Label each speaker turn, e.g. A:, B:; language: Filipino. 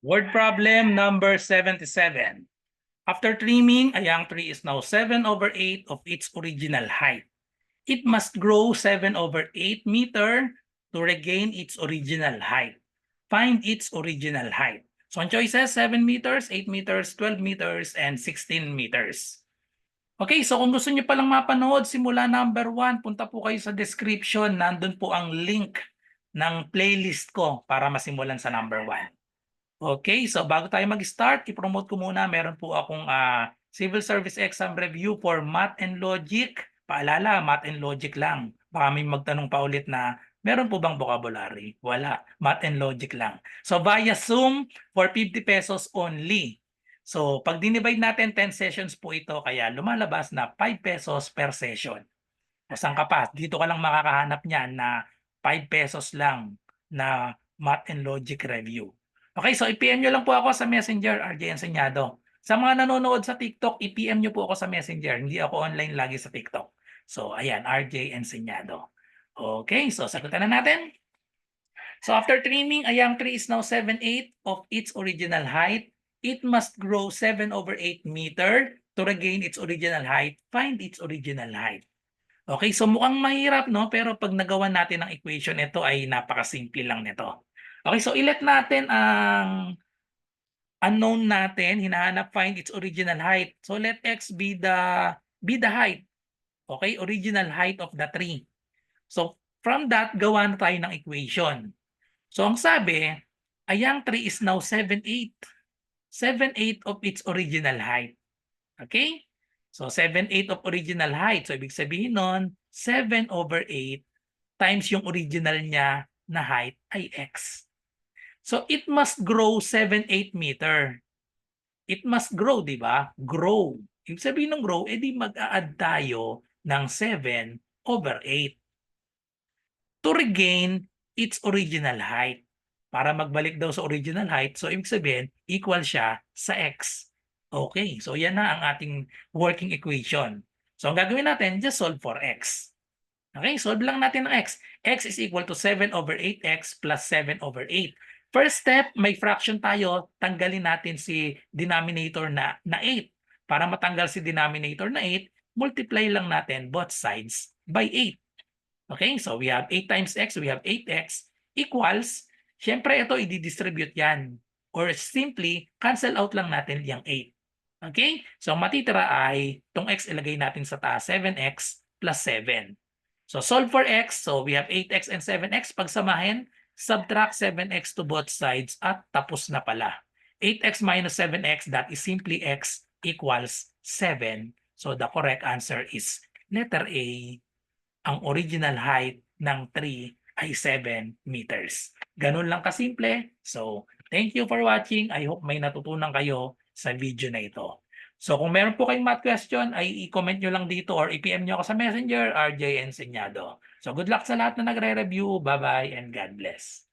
A: Word problem number 77. After trimming, a young tree is now 7/8 of its original height. It must grow 7/8 meter to regain its original height. Find its original height. So ang choices, 7 meters, 8 meters, 12 meters, and 16 meters. Okay, so kung gusto niyo palang mapanood simula number 1, punta po kayo sa description. Nandun po ang link ng playlist ko para masimulan sa number 1. Okay, so bago tayo mag-start, i-promote ko muna, meron po akong Civil Service Exam Review for Math and Logic. Paalala, Math and Logic lang. Baka may magtanong pa ulit na, meron po bang vocabulary? Wala, Math and Logic lang. So via Zoom for 50 pesos only. So pag dinivide natin, 10 sessions po ito, kaya lumalabas na 5 pesos per session. O saan ka pa? Dito ka lang makakahanap niyan na 5 pesos lang na Math and Logic Review. Okay, so i-PM nyo lang po ako sa Messenger, RJ Enseñado. Sa mga nanonood sa TikTok, i-PM nyo po ako sa Messenger. Hindi ako online lagi sa TikTok. So, ayan, RJ Enseñado. Okay, so sagutan na natin. So, after trimming, a young tree is now 7/8 of its original height. It must grow 7/8 meter to regain its original height. Find its original height. Okay, so mukhang mahirap, no? Pero pag nagawa natin ang equation, ito ay napakasimple lang nito. Okay, so ilet natin ang unknown natin, hinahanap find its original height. So let x be the height. Okay, original height of the tree. So from that, gawa na tayo ng equation. So ang sabi, a young tree is now 7/8. 7/8 of its original height. Okay? So 7/8 of original height. So ibig sabihin nun, 7/8 times yung original niya na height ay x. So it must grow 7/8 meter. It must grow, di ba? Grow. Ibig sabihin ng grow, edi mag-a-add tayo ng 7/8 to regain its original height. Para magbalik daw sa original height, so ibig sabihin, equal siya sa x. Okay, so yan na ang ating working equation. So ang gagawin natin, just solve for x. Okay, solve lang natin ng x. X is equal to 7/8x plus 7/8. First step, may fraction tayo, tanggalin natin si denominator na 8. Para matanggal si denominator na 8, multiply lang natin both sides by 8. Okay, so we have 8 times x, we have 8x equals, syempre ito i-distribute yan. Or simply, cancel out lang natin yung 8. Okay, so matitira ay, itong x ilagay natin sa taas, 7x plus 7. So solve for x, so we have 8x and 7x, pagsamahin, subtract 7x to both sides at tapos na pala. 8x minus 7x, that is simply x equals 7. So the correct answer is letter A. Ang original height ng tree ay 7 meters. Ganun lang kasimple. So, thank you for watching. I hope may natutunan kayo sa video na ito. So, kung meron po kayong math question, ay i-comment nyo lang dito or i-PM nyo ako sa Messenger, RJ Enseñado. So, good luck sa lahat na nagre-review. Bye-bye and God bless.